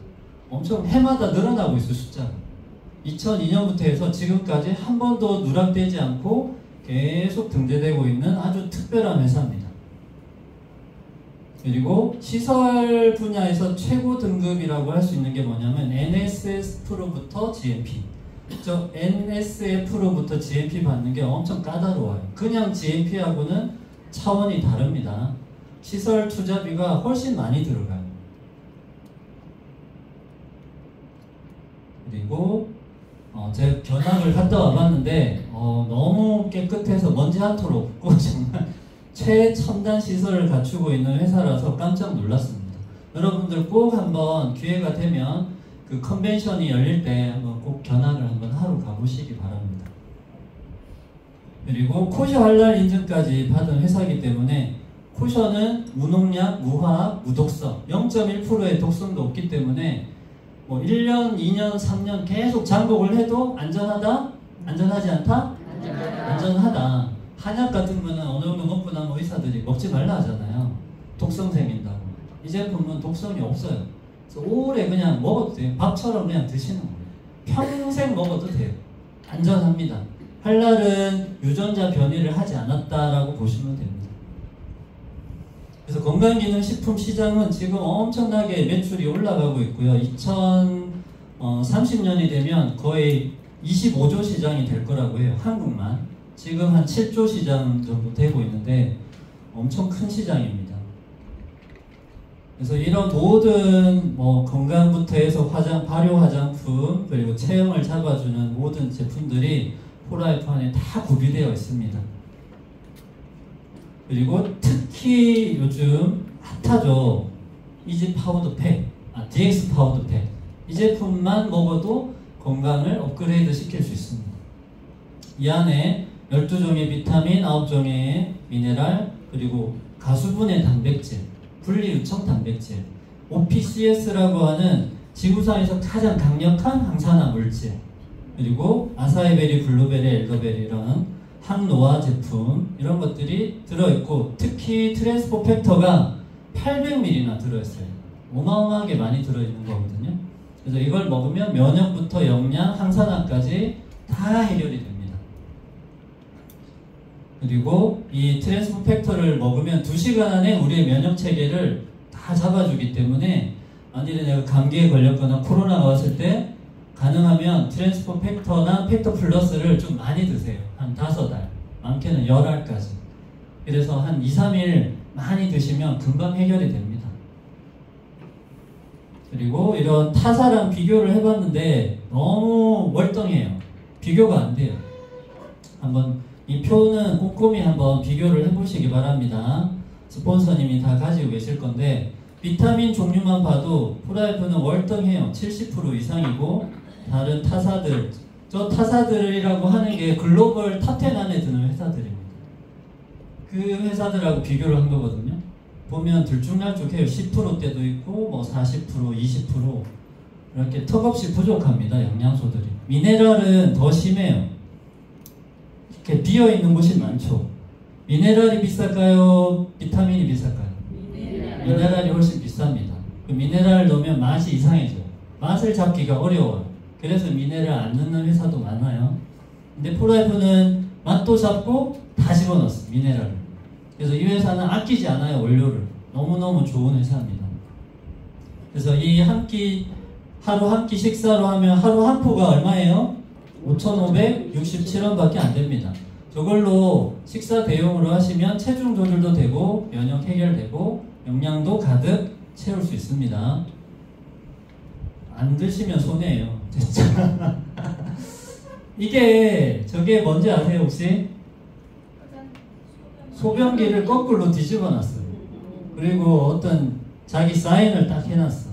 엄청 해마다 늘어나고 있어요, 숫자가. 2002년부터 해서 지금까지 한 번도 누락되지 않고 계속 등재되고 있는 아주 특별한 회사입니다. 그리고 시설 분야에서 최고 등급이라고 할 수 있는 게 뭐냐면 NSF로부터 GMP. 저 NSF로부터 GMP 받는 게 엄청 까다로워요. 그냥 GMP하고는 차원이 다릅니다. 시설 투자비가 훨씬 많이 들어가요. 그리고 제가 견학을 갔다 와봤는데 너무 깨끗해서 먼지 한 톨 없고 정말 최첨단 시설을 갖추고 있는 회사라서 깜짝 놀랐습니다. 여러분들 꼭 한번 기회가 되면 그 컨벤션이 열릴 때 한번 꼭 견학을 한번 하러 가보시기 바랍니다. 그리고 코셔 할랄 인증까지 받은 회사이기 때문에 코셔는 무농약, 무화학, 무독성 0.1%의 독성도 없기 때문에 뭐 1년, 2년, 3년 계속 장복을 해도 안전하다? 안전하지 않다? 안전하다. 한약 같은 거는 어느 정도 먹고 나면 의사들이 먹지 말라 하잖아요. 독성 생긴다고. 이 제품은 독성이 없어요. 그래서 오래 그냥 먹어도 돼요. 밥처럼 그냥 드시는 거예요. 평생 먹어도 돼요. 안전합니다. 할랄은 유전자 변이를 하지 않았다라고 보시면 됩니다. 그래서 건강기능식품 시장은 지금 엄청나게 매출이 올라가고 있고요. 2030년이 되면 거의 25조 시장이 될 거라고 해요. 한국만. 지금 한 7조 시장 정도 되고 있는데 엄청 큰 시장입니다. 그래서 이런 모든 건강부터 해서 발효 화장품 그리고 체형을 잡아주는 모든 제품들이 포라이프 안에 다 구비되어 있습니다. 그리고 특히 요즘 핫하죠. 이지 파우더 팩, DX 파우더 팩. 이 제품만 먹어도 건강을 업그레이드 시킬 수 있습니다. 이 안에 12종의 비타민, 9종의 미네랄, 그리고 가수분해 단백질, 분리유청 단백질, OPCS라고 하는 지구상에서 가장 강력한 항산화 물질, 그리고 아사이베리, 블루베리, 엘더베리라는 항노화 제품 이런 것들이 들어있고 특히 트랜스포 팩터가 800ml나 들어있어요. 어마어마하게 많이 들어있는 거거든요. 그래서 이걸 먹으면 면역부터 영양, 항산화까지 다 해결이 됩니다. 그리고 이 트랜스포 팩터를 먹으면 2시간 안에 우리의 면역 체계를 다 잡아주기 때문에 만일에 내가 감기에 걸렸거나 코로나가 왔을 때 가능하면 트랜스포 팩터나 팩터 플러스를 좀 많이 드세요. 한 5알, 많게는 10알까지. 그래서 한 2, 3일 많이 드시면 금방 해결이 됩니다. 그리고 이런 타사랑 비교를 해봤는데 너무 월등해요. 비교가 안 돼요. 한번 이 표는 꼼꼼히 한번 비교를 해보시기 바랍니다. 스폰서님이 다 가지고 계실 건데 비타민 종류만 봐도 포라이프는 월등해요. 70% 이상이고 다른 타사들 저 타사들이라고 하는 게 글로벌 탑10 안에 드는 회사들입니다. 그 회사들하고 비교를 한 거거든요. 보면 들쭉날쭉해요. 10%대도 있고 뭐 40%, 20% 이렇게 턱없이 부족합니다. 영양소들이. 미네랄은 더 심해요. 이렇게 비어있는 곳이 많죠. 미네랄이 비쌀까요? 비타민이 비쌀까요? 미네랄이 훨씬 비쌉니다. 그 미네랄을 넣으면 맛이 이상해져요. 맛을 잡기가 어려워요. 그래서 미네랄 안 넣는 회사도 많아요. 근데 프로라이프는 맛도 잡고 다 집어넣었어요. 미네랄을. 그래서 이 회사는 아끼지 않아요. 원료를. 너무너무 좋은 회사입니다. 그래서 이 한 끼, 하루 한 끼 식사로 하면 하루 한 포가 얼마예요? 5,567원밖에 안 됩니다. 저걸로 식사 대용으로 하시면 체중 조절도 되고 면역 해결되고 영양도 가득 채울 수 있습니다. 안 드시면 손해예요. 진짜. 이게 저게 뭔지 아세요 혹시? 소변기를 거꾸로 뒤집어 놨어요. 그리고 어떤 자기 사인을 딱 해놨어.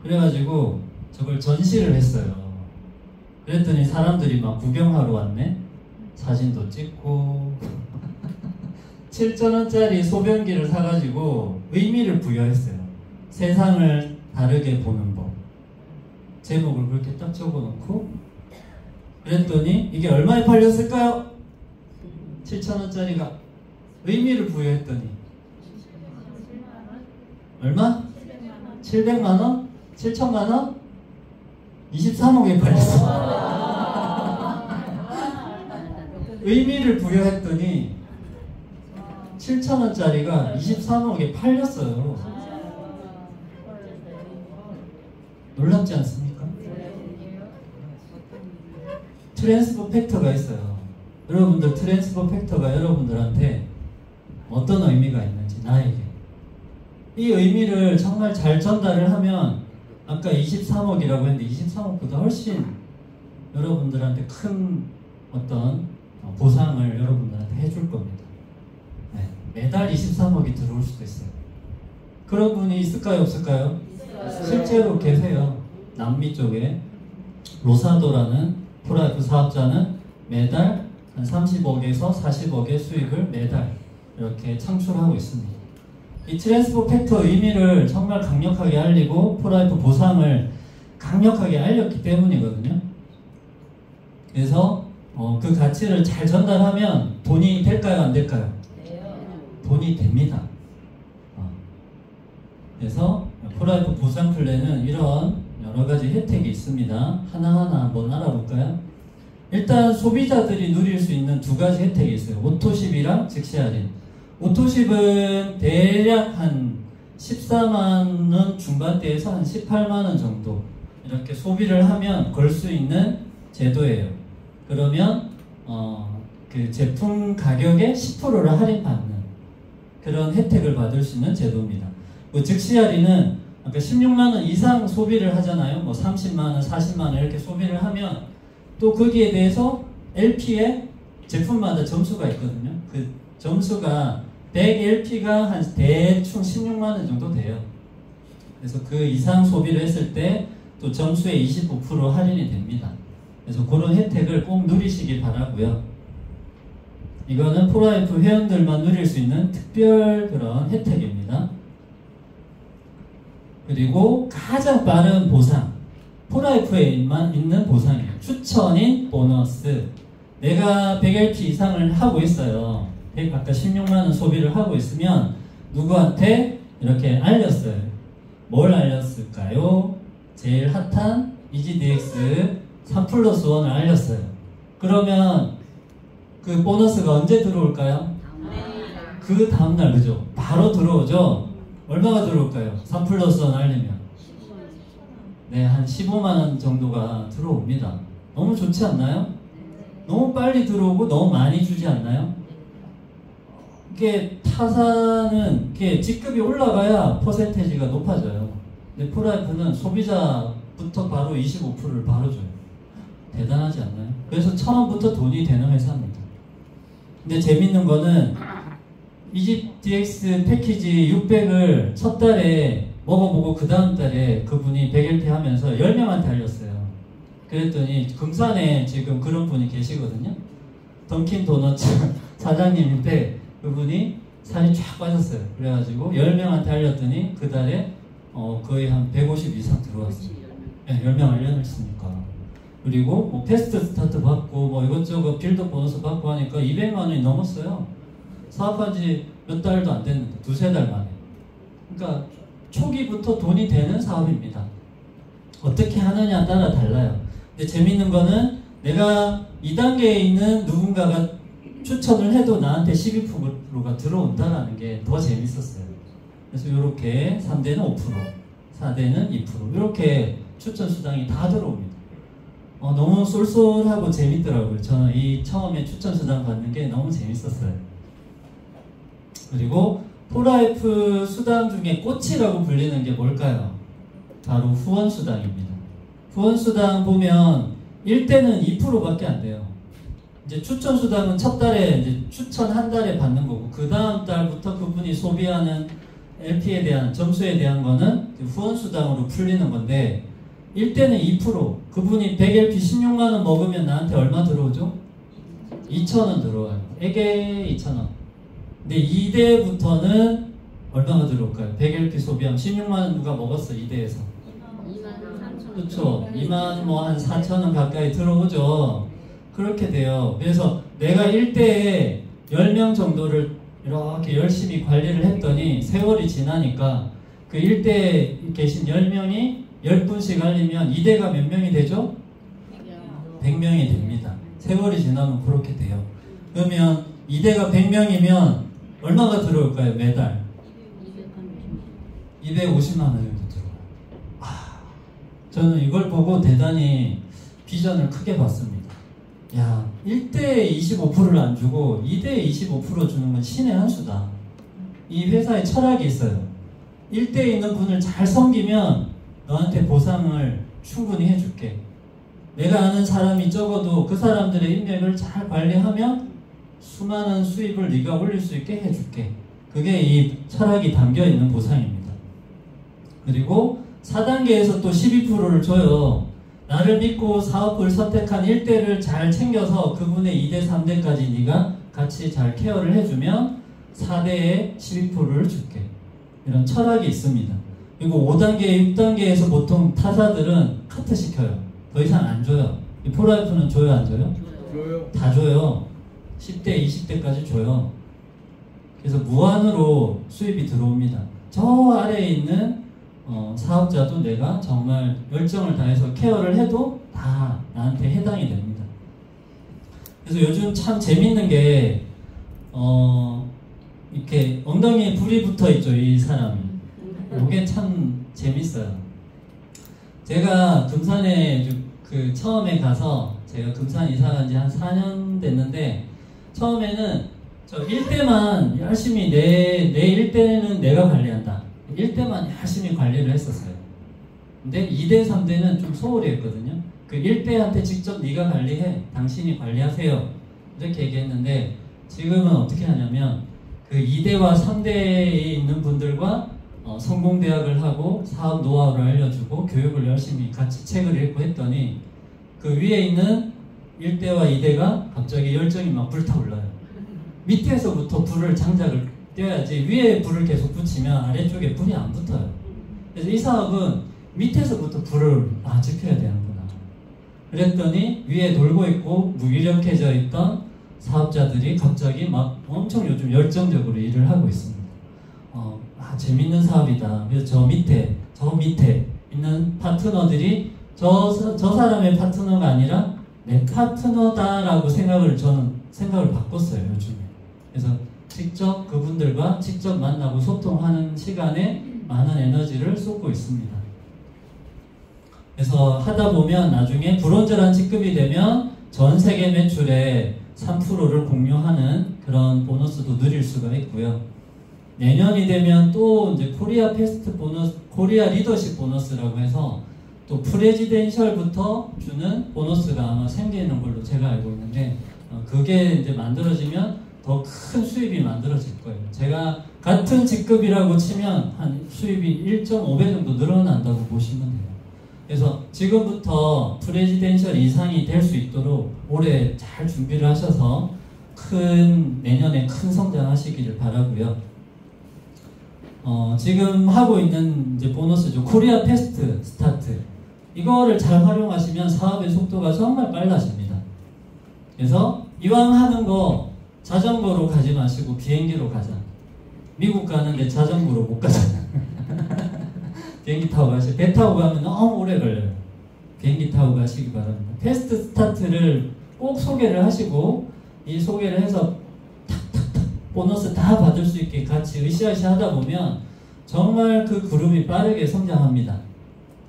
그래가지고 저걸 전시를 했어요. 그랬더니 사람들이 막 구경하러 왔네. 사진도 찍고 7,000원짜리 소변기를 사가지고 의미를 부여했어요. 세상을 다르게 보는 법. 제목을 그렇게 딱 적어놓고 그랬더니 이게 얼마에 팔렸을까요? 7,000원짜리가 의미를 부여했더니 얼마? 700만원? 7천만원? 23억에 팔렸어. 의미를 부여했더니 7,000원짜리가 23억에 팔렸어요. 놀랍지 않습니까? 트랜스퍼 팩터가 있어요. 여러분들 트랜스퍼 팩터가 여러분들한테 어떤 의미가 있는지 나에게 이 의미를 정말 잘 전달을 하면 아까 23억이라고 했는데 23억보다 훨씬 여러분들한테 큰 어떤 보상을 여러분들한테 해줄 겁니다. 네, 매달 23억이 들어올 수도 있어요. 그런 분이 있을까요? 없을까요? 실제로 계세요. 남미 쪽에 로사도라는 프로라이프 사업자는 매달 한 30억에서 40억의 수익을 매달 이렇게 창출하고 있습니다. 이 트랜스퍼 팩터 의미를 정말 강력하게 알리고 프로라이프 보상을 강력하게 알렸기 때문이거든요. 그래서 그 가치를 잘 전달하면 돈이 될까요? 안 될까요? 돈이 됩니다. 그래서 프로라이프 보상 플랜은 이런 여러가지 혜택이 있습니다. 하나하나 한번 알아볼까요? 일단 소비자들이 누릴 수 있는 두 가지 혜택이 있어요. 오토십이랑 즉시 할인. 오토십은 대략 한 14만원 중반대에서 한 18만원 정도 이렇게 소비를 하면 걸 수 있는 제도예요. 그러면 그 제품 가격의 10%를 할인받는 그런 혜택을 받을 수 있는 제도입니다. 그 즉시 할인은 아까 16만원 이상 소비를 하잖아요. 뭐 30만원, 40만원 이렇게 소비를 하면 또 거기에 대해서 LP에 제품마다 점수가 있거든요. 그 점수가 100LP가 한 대충 16만원 정도 돼요. 그래서 그 이상 소비를 했을 때 또 점수의 25% 할인이 됩니다. 그래서 그런 혜택을 꼭 누리시길 바라고요. 이거는 프로라이프 회원들만 누릴 수 있는 특별 그런 혜택입니다. 그리고 가장 빠른 보상, 프로라이프에만 있는 보상이에요. 추천인 보너스. 내가 100LP 이상을 하고 있어요. 아까 16만원 소비를 하고 있으면 누구한테 이렇게 알렸어요. 뭘 알렸을까요? 제일 핫한 EGDX 3+1을 알렸어요. 그러면 그 보너스가 언제 들어올까요? 그 다음날, 그죠? 바로 들어오죠? 얼마가 들어올까요? 3+1 알리면 네, 한 15만원 정도가 들어옵니다. 너무 좋지 않나요? 너무 빨리 들어오고 너무 많이 주지 않나요? 이게 타사는 이게 직급이 올라가야 퍼센테이지가 높아져요. 근데 프로라이프는 소비자부터 바로 25%를 바로 줘요. 대단하지 않나요? 그래서 처음부터 돈이 되는 회사입니다. 근데 재밌는 거는 EGDX 패키지 600을 첫 달에 먹어보고 그 다음 달에 그분이 100LP 하면서 10명한테 알렸어요. 그랬더니 금산에 지금 그런 분이 계시거든요. 던킨 도너츠 사장님인데 그분이 살이 쫙 빠졌어요. 그래가지고 10명한테 알렸더니 그 달에 거의 한 150 이상 들어왔어요. 네, 10명 알려냈으니까. 그리고 뭐 패스트 스타트 받고 뭐 이것저것 빌드 보너스 받고 하니까 200만 원이 넘었어요. 사업한 지 몇 달도 안 됐는데 두세 달 만에. 그러니까 초기부터 돈이 되는 사업입니다. 어떻게 하느냐 따라 달라요. 근데 재밌는 거는 내가 2단계에 있는 누군가가 추천을 해도 나한테 12%가 들어온다라는 게 더 재밌었어요. 그래서 이렇게 3대는 5%, 4대는 2% 이렇게 추천 수당이 다 들어옵니다. 너무 쏠쏠하고 재밌더라고요. 저는 이 처음에 추천 수당 받는 게 너무 재밌었어요. 그리고 포라이프 수당 중에 꽃이라고 불리는 게 뭘까요? 바로 후원 수당입니다. 후원 수당 보면 1대는 2%밖에 안 돼요. 이제 추천 수당은 첫 달에 이제 추천 한 달에 받는 거고 그 다음 달부터 그분이 소비하는 LP에 대한 점수에 대한 거는 후원 수당으로 풀리는 건데 1대는 2%. 그분이 100LP 16만 원 먹으면 나한테 얼마 들어오죠? 2,000원 들어와요. 에게 2,000원. 근데 2대부터는 얼마가 들어올까요? 100LP 소비하면 16만 원 누가 먹었어 2대에서? 23,000원. 그렇죠. 2만 뭐 한 4,000원 가까이 들어오죠. 그렇게 돼요. 그래서 내가 1대에 10명 정도를 이렇게 열심히 관리를 했더니 세월이 지나니까 그 1대에 계신 10명이 10분씩 알리면 2대가 몇 명이 되죠? 100명이 됩니다. 세월이 지나면 그렇게 돼요. 그러면 2대가 100명이면 얼마가 들어올까요? 매달? 250만 원 정도 들어와요. 저는 이걸 보고 대단히 비전을 크게 봤습니다. 야, 1대에 25%를 안 주고 2대에 25% 주는 건 신의 한 수다. 이 회사에 철학이 있어요. 1대에 있는 분을 잘 섬기면 너한테 보상을 충분히 해줄게. 내가 아는 사람이 적어도 그 사람들의 인맥을 잘 관리하면 수많은 수입을 네가 올릴 수 있게 해줄게. 그게 이 철학이 담겨있는 보상입니다. 그리고 4단계에서 또 12%를 줘요. 나를 믿고 사업을 선택한 1대를 잘 챙겨서 그분의 2대, 3대까지 네가 같이 잘 케어를 해주면 4대에 12%를 줄게. 이런 철학이 있습니다. 그리고 5단계, 6단계에서 보통 타사들은 카트 시켜요. 더 이상 안 줘요. 이 포라이프는 줘요, 안 줘요? 줘요. 다 줘요. 10대, 20대까지 줘요. 그래서 무한으로 수입이 들어옵니다. 저 아래에 있는 사업자도 내가 정말 열정을 다해서 케어를 해도 다 나한테 해당이 됩니다. 그래서 요즘 참 재밌는 게 이렇게 엉덩이에 불이 붙어 있죠, 이 사람이. 이게 참 재밌어요. 제가 금산에 그 처음에 가서 제가 금산 이사 간 지 한 4년 됐는데 처음에는 저 1대만 열심히 내 1대는 내가 관리한다. 1대만 열심히 관리를 했었어요. 근데 2대, 3대는 좀 소홀히 했거든요. 그 1대한테 직접 네가 관리해. 당신이 관리하세요. 이렇게 얘기했는데 지금은 어떻게 하냐면 그 2대와 3대에 있는 분들과 성공대학을 하고 사업 노하우를 알려주고 교육을 열심히 같이 책을 읽고 했더니 그 위에 있는 1대와 2대가 갑자기 열정이 막 불타올라요. 밑에서부터 불을 장작을 떼어야지 위에 불을 계속 붙이면 아래쪽에 불이 안 붙어요. 그래서 이 사업은 밑에서부터 불을 지켜야 되는구나. 그랬더니 위에 놀고 있고 무기력해져 있던 사업자들이 갑자기 막 엄청 요즘 열정적으로 일을 하고 있습니다. 재밌는 사업이다. 그래서 저 밑에 있는 파트너들이 저 사람의 파트너가 아니라 내 파트너다라고 저는 생각을 바꿨어요, 요즘에. 그래서 직접 그분들과 직접 만나고 소통하는 시간에 많은 에너지를 쏟고 있습니다. 그래서 하다 보면 나중에 불온전한 직급이 되면 전 세계 매출의 3%를 공유하는 그런 보너스도 누릴 수가 있고요. 내년이 되면 또 이제 코리아 패스트 보너스, 코리아 리더십 보너스라고 해서 또 프레지덴셜부터 주는 보너스가 아마 생기는 걸로 제가 알고 있는데 그게 이제 만들어지면 더 큰 수입이 만들어질 거예요. 제가 같은 직급이라고 치면 한 수입이 1.5배 정도 늘어난다고 보시면 돼요. 그래서 지금부터 프레지덴셜 이상이 될 수 있도록 올해 잘 준비를 하셔서 내년에 큰 성장하시기를 바라고요. 지금 하고 있는 이제 보너스죠. 코리아 패스트 스타트. 이거를 잘 활용하시면 사업의 속도가 정말 빨라집니다. 그래서 이왕 하는 거 자전거로 가지 마시고 비행기로 가자. 미국 가는데 자전거로 못 가잖아. 비행기 타고 가시. 배 타고 가면 너무 오래 걸려요. 비행기 타고 가시기 바랍니다. 패스트 스타트를 꼭 소개를 하시고 이 소개를 해서 탁탁탁 보너스 다 받을 수 있게 같이 으쌰으쌰 하다 보면 정말 그 그룹이 빠르게 성장합니다.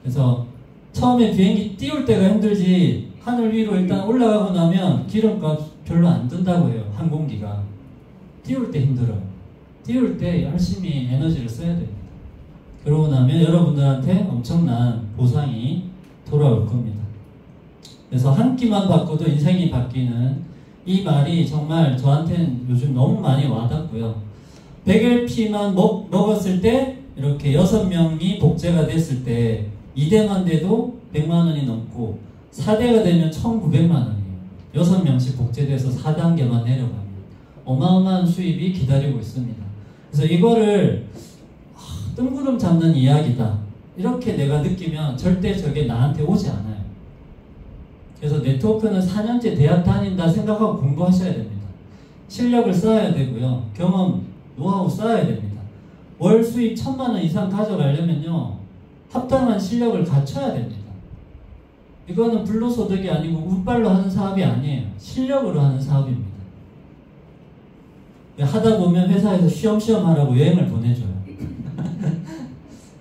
그래서 처음에 비행기 띄울 때가 힘들지 하늘 위로 일단 올라가고 나면 기름값 별로 안 든다고 해요. 항공기가. 띄울 때 힘들어요. 띄울 때 열심히 에너지를 써야 됩니다. 그러고 나면 여러분들한테 엄청난 보상이 돌아올 겁니다. 그래서 한 끼만 바꿔도 인생이 바뀌는 이 말이 정말 저한테는 요즘 너무 많이 와닿고요. 100LP만 먹었을 때 이렇게 6명이 복제가 됐을 때 2대만 돼도 100만원이 넘고 4대가 되면 1900만원이에요. 6명씩 복제돼서 4단계만 내려갑니다. 어마어마한 수입이 기다리고 있습니다. 그래서 이거를 뜬구름 잡는 이야기다 이렇게 내가 느끼면 절대 저게 나한테 오지 않아요. 그래서 네트워크는 4년째 대학 다닌다 생각하고 공부하셔야 됩니다. 실력을 쌓아야 되고요. 경험, 노하우 쌓아야 됩니다. 월 수입 1000만원 이상 가져가려면요 합당한 실력을 갖춰야 됩니다. 이거는 불로소득이 아니고 운빨로 하는 사업이 아니에요. 실력으로 하는 사업입니다. 하다 보면 회사에서 쉬엄쉬엄 하라고 여행을 보내줘요.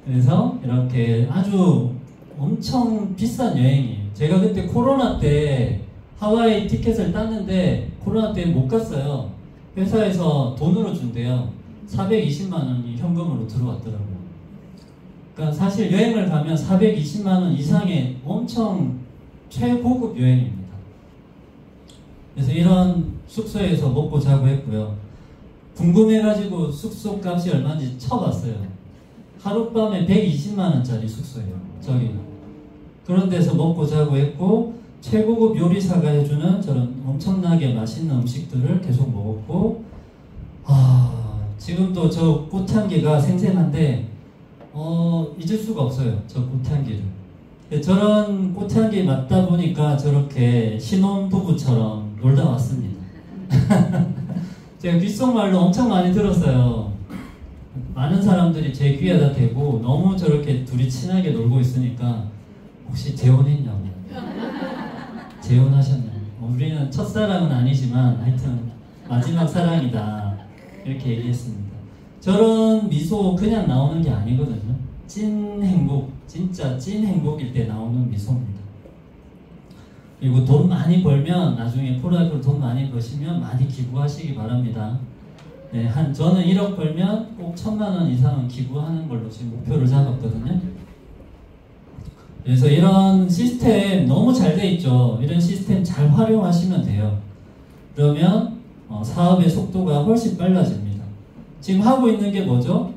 그래서 이렇게 아주 엄청 비싼 여행이에요. 제가 그때 코로나 때 하와이 티켓을 땄는데 코로나 때 못 갔어요. 회사에서 돈으로 준대요. 420만원이 현금으로 들어왔더라고요. 그러니까 사실 여행을 가면 420만원 이상의 엄청 최고급 여행입니다. 그래서 이런 숙소에서 먹고 자고 했고요. 궁금해가지고 숙소 값이 얼마인지 쳐봤어요. 하룻밤에 120만원짜리 숙소예요. 저기 그런 데서 먹고 자고 했고 최고급 요리사가 해주는 저런 엄청나게 맛있는 음식들을 계속 먹었고 지금도 저 꽃향기가 생생한데 잊을 수가 없어요. 저 꽃향기를. 저런 꽃향기 맡다 보니까 저렇게 신혼부부처럼 놀다 왔습니다. 제가 귓속말로 엄청 많이 들었어요. 많은 사람들이 제 귀에다 대고 너무 저렇게 둘이 친하게 놀고 있으니까 혹시 재혼했냐고. 재혼하셨냐고. 우리는 첫사랑은 아니지만 하여튼 마지막 사랑이다 이렇게 얘기했습니다. 저런 미소 그냥 나오는 게 아니거든요. 찐 행복, 진짜 찐 행복일 때 나오는 미소입니다. 그리고 돈 많이 벌면 나중에 폴라이프로 돈 많이 버시면 많이 기부하시기 바랍니다. 네, 저는 1억 벌면 꼭 1000만원 이상은 기부하는 걸로 지금 목표를 잡았거든요. 그래서 이런 시스템 너무 잘 돼 있죠. 이런 시스템 잘 활용하시면 돼요. 그러면 사업의 속도가 훨씬 빨라집니다. 지금 하고 있는 게 뭐죠?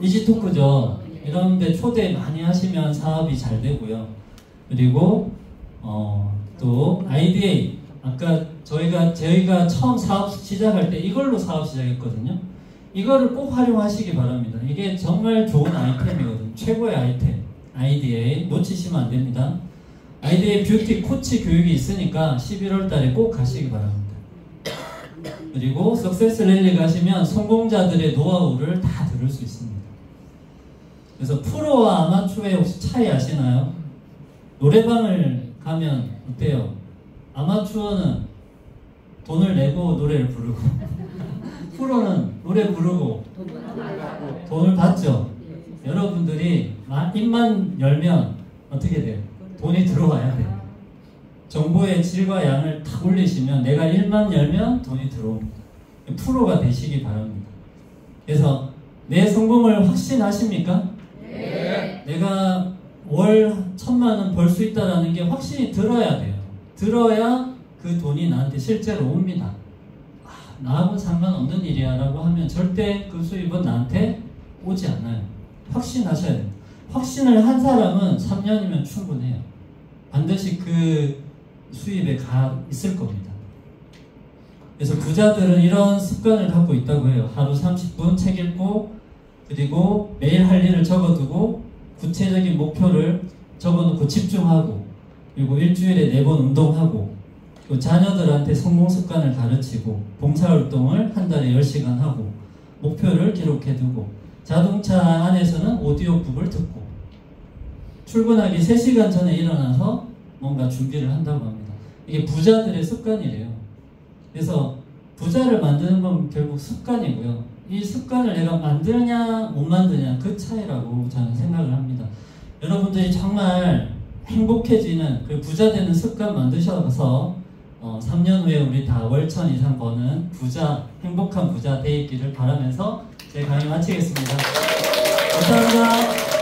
이지토크죠. 이런 데 초대 많이 하시면 사업이 잘 되고요. 그리고 또 IDA 아까 저희가 처음 사업 시작할 때 이걸로 사업 시작했거든요. 이거를 꼭 활용하시기 바랍니다. 이게 정말 좋은 아이템이거든요. 최고의 아이템. IDA 놓치시면 안 됩니다. IDA 뷰티 코치 교육이 있으니까 11월 달에 꼭 가시기 바랍니다. 그리고 석세스 랠리 가시면 성공자들의 노하우를 다 들을 수 있습니다. 그래서 프로와 아마추어의 혹시 차이 아시나요? 노래방을 가면 어때요? 아마추어는 돈을 내고 노래를 부르고 프로는 노래 부르고 돈을 받죠. 여러분들이 입만 열면 어떻게 돼요? 돈이 들어와야 돼요. 정보의 질과 양을 다 올리시면 내가 입만 열면 돈이 들어옵니다. 프로가 되시기 바랍니다. 그래서 내 성공을 확신하십니까? 네. 내가 월 1000만원 벌 수 있다는 게 확신이 들어야 돼요. 들어야 그 돈이 나한테 실제로 옵니다. 나하고는 상관없는 일이야 라고 하면 절대 그 수입은 나한테 오지 않아요. 확신하셔야 됩니다. 확신을 한 사람은 3년이면 충분해요. 반드시 그 수입에 가 있을 겁니다. 그래서 부자들은 이런 습관을 갖고 있다고 해요. 하루 30분 책 읽고, 그리고 매일 할 일을 적어두고, 구체적인 목표를 적어놓고 집중하고, 그리고 일주일에 4번 운동하고, 또 자녀들한테 성공 습관을 가르치고, 봉사활동을 한 달에 10시간 하고, 목표를 기록해두고, 자동차 안에서는 오디오북을 듣고, 출근하기 3시간 전에 일어나서 뭔가 준비를 한다고 합니다. 이게 부자들의 습관이래요. 그래서 부자를 만드는 건 결국 습관이고요. 이 습관을 내가 만드냐 못 만드냐 그 차이라고 저는 생각을 합니다. 여러분들이 정말 행복해지는 그 부자 되는 습관 만드셔서 3년 후에 우리 다 월천 이상 버는 부자, 행복한 부자 되기를 바라면서 제 강의 마치겠습니다. 감사합니다.